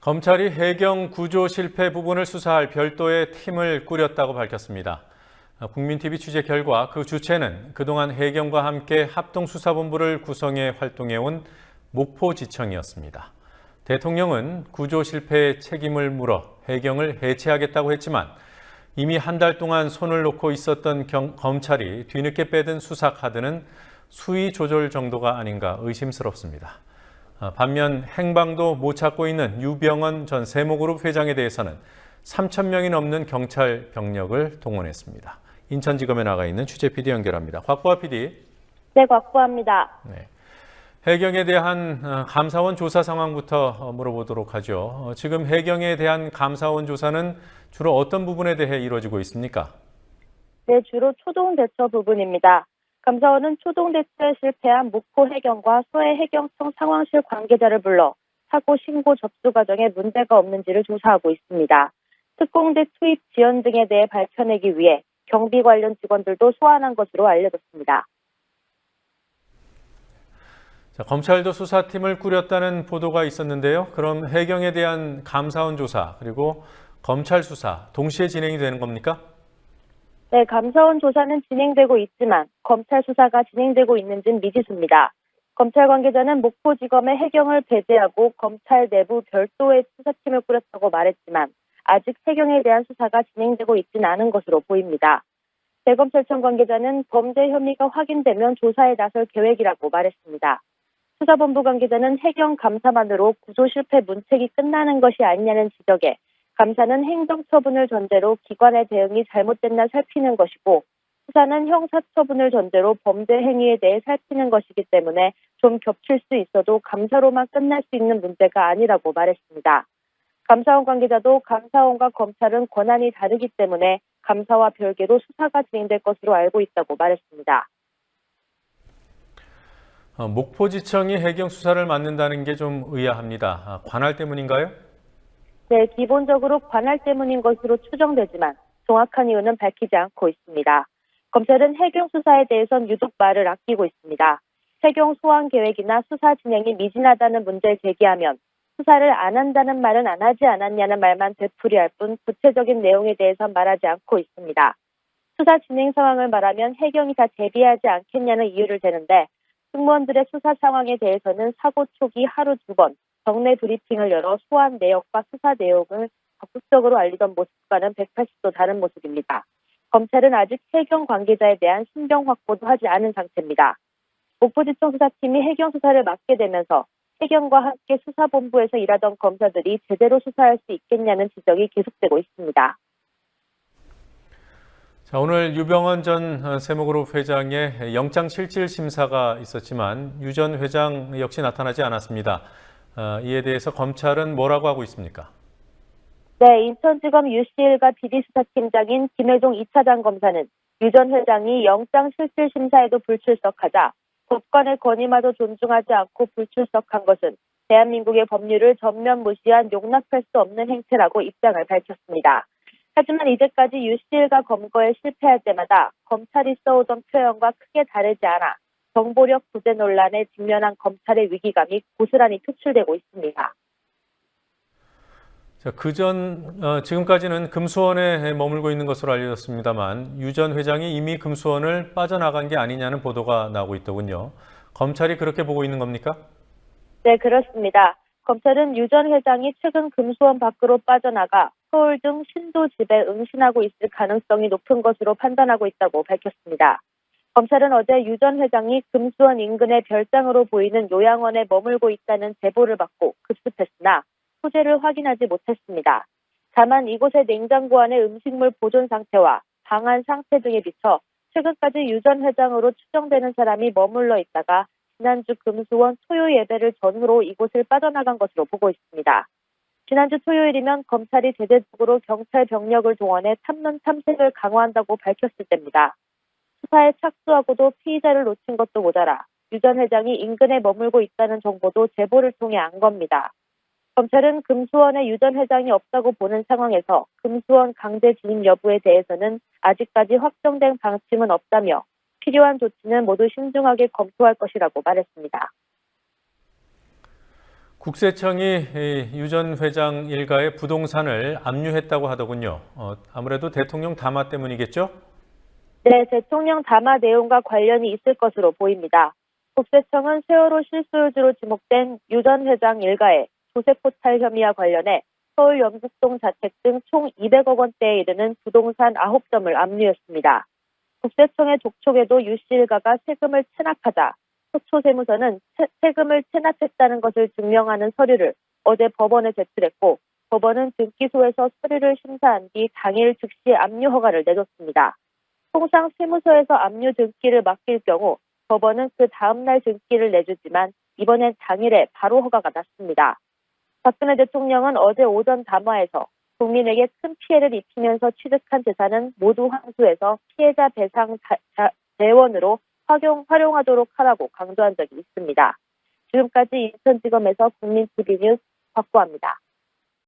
검찰이 해경 구조 실패 부분을 수사할 별도의 팀을 꾸렸다고 밝혔습니다. 국민TV 취재 결과 그 주체는 그동안 해경과 함께 합동수사본부를 구성해 활동해온 목포지청이었습니다. 대통령은 구조 실패의 책임을 물어 해경을 해체하겠다고 했지만 이미 한 달 동안 손을 놓고 있었던 검찰이 뒤늦게 빼든 수사 카드는 수위 조절 정도가 아닌가 의심스럽습니다. 반면 행방도 못 찾고 있는 유병언 전 세모그룹 회장에 대해서는 3천 명이 넘는 경찰 병력을 동원했습니다. 인천지검에 나가 있는 취재 PD 연결합니다. 곽보아 PD. 네, 곽보아입니다. 네. 해경에 대한 감사원 조사 상황부터 물어보도록 하죠. 지금 해경에 대한 감사원 조사는 주로 어떤 부분에 대해 이루어지고 있습니까? 네, 주로 초동 대처 부분입니다. 감사원은 초동 대처에 실패한 목포 해경과 서해 해경청 상황실 관계자를 불러 사고 신고 접수 과정에 문제가 없는지를 조사하고 있습니다. 특공대 투입 지연 등에 대해 밝혀내기 위해 경비 관련 직원들도 소환한 것으로 알려졌습니다. 자, 검찰도 수사팀을 꾸렸다는 보도가 있었는데요. 그럼 해경에 대한 감사원 조사 그리고 검찰 수사 동시에 진행이 되는 겁니까? 네, 감사원 조사는 진행되고 있지만 검찰 수사가 진행되고 있는지는 미지수입니다. 검찰 관계자는 목포지검에 해경을 배제하고 검찰 내부 별도의 수사팀을 꾸렸다고 말했지만 아직 해경에 대한 수사가 진행되고 있지는 않은 것으로 보입니다. 대검찰청 관계자는 범죄 혐의가 확인되면 조사에 나설 계획이라고 말했습니다. 수사본부 관계자는 해경 감사만으로 구조 실패 문책이 끝나는 것이 아니냐는 지적에 감사는 행정처분을 전제로 기관의 대응이 잘못됐나 살피는 것이고 수사는 형사처분을 전제로 범죄 행위에 대해 살피는 것이기 때문에 좀 겹칠 수 있어도 감사로만 끝날 수 있는 문제가 아니라고 말했습니다. 감사원 관계자도 감사원과 검찰은 권한이 다르기 때문에 감사와 별개로 수사가 진행될 것으로 알고 있다고 말했습니다. 목포지청이 해경 수사를 맡는다는 게 좀 의아합니다. 관할 때문인가요? 네, 기본적으로 관할 때문인 것으로 추정되지만 정확한 이유는 밝히지 않고 있습니다. 검찰은 해경 수사에 대해선 유독 말을 아끼고 있습니다. 해경 소환 계획이나 수사 진행이 미진하다는 문제를 제기하면 수사를 안 한다는 말은 안 하지 않았냐는 말만 되풀이할 뿐 구체적인 내용에 대해선 말하지 않고 있습니다. 수사 진행 상황을 말하면 해경이 다 대비하지 않겠냐는 이유를 대는데 승무원들의 수사 상황에 대해서는 사고 초기 하루 2번 정례 브리핑을 열어 소환 내역과 수사 내용을 적극적으로 알리던 모습과는 180도 다른 모습입니다. 검찰은 아직 해경 관계자에 대한 신병 확보도 하지 않은 상태입니다. 목포지청 수사팀이 해경 수사를 맡게 되면서 해경과 함께 수사본부에서 일하던 검사들이 제대로 수사할 수 있겠냐는 지적이 계속되고 있습니다. 자, 오늘 유병언 전 세모그룹 회장의 영장실질심사가 있었지만 유 전 회장 역시 나타나지 않았습니다. 이에 대해서 검찰은 뭐라고 하고 있습니까? 네, 인천지검 유씨1과 비리수사팀장인 김혜종 2차장 검사는 유 전 회장이 영장실질심사에도 불출석하자 법관의 건의마저 존중하지 않고 불출석한 것은 대한민국의 법률을 전면 무시한 용납할 수 없는 행태라고 입장을 밝혔습니다. 하지만 이제까지 유씨1과 검거에 실패할 때마다 검찰이 써오던 표현과 크게 다르지 않아 정보력 부재 논란에 직면한 검찰의 위기감이 고스란히 표출되고 있습니다. 자, 지금까지는 금수원에 머물고 있는 것으로 알려졌습니다만 유 전 회장이 이미 금수원을 빠져나간 게 아니냐는 보도가 나오고 있더군요. 검찰이 그렇게 보고 있는 겁니까? 네, 그렇습니다. 검찰은 유 전 회장이 최근 금수원 밖으로 빠져나가 서울 등 신도 집에 응신하고 있을 가능성이 높은 것으로 판단하고 있다고 밝혔습니다. 검찰은 어제 유 전 회장이 금수원 인근의 별장으로 보이는 요양원에 머물고 있다는 제보를 받고 급습했으나 소재를 확인하지 못했습니다. 다만 이곳의 냉장고 안의 음식물 보존 상태와 방안 상태 등에 비춰 최근까지 유 전 회장으로 추정되는 사람이 머물러 있다가 지난주 금수원 토요 예배를 전후로 이곳을 빠져나간 것으로 보고 있습니다. 지난주 토요일이면 검찰이 대대적으로 경찰 병력을 동원해 탐문 탐색을 강화한다고 밝혔을 때입니다. 수사에 착수하고도 피의자를 놓친 것도 모자라 유 전 회장이 인근에 머물고 있다는 정보도 제보를 통해 안 겁니다. 검찰은 금수원에 유 전 회장이 없다고 보는 상황에서 금수원 강제 진입 여부에 대해서는 아직까지 확정된 방침은 없다며 필요한 조치는 모두 신중하게 검토할 것이라고 말했습니다. 국세청이 유 전 회장 일가의 부동산을 압류했다고 하더군요. 아무래도 대통령 담화 때문이겠죠? 네, 대통령 담화 내용과 관련이 있을 것으로 보입니다. 국세청은 세월호 실소유주로 지목된 유 전 회장 일가의 조세포탈 혐의와 관련해 서울 연북동 자택 등 총 200억 원대에 이르는 부동산 9점을 압류했습니다. 국세청의 족촉에도 유 씨 일가가 세금을 체납하자 서초세무서는 세금을 체납했다는 것을 증명하는 서류를 어제 법원에 제출했고, 법원은 등기소에서 서류를 심사한 뒤 당일 즉시 압류 허가를 내줬습니다. 통상 세무서에서 압류 등기를 맡길 경우 법원은 그 다음날 등기를 내주지만 이번엔 당일에 바로 허가가 났습니다. 박근혜 대통령은 어제 오전 담화에서 국민에게 큰 피해를 입히면서 취득한 재산은 모두 환수해서 피해자 배상 재원으로 활용하도록 하라고 강조한 적이 있습니다. 지금까지 인천지검에서 국민TV 뉴스 박구합니다.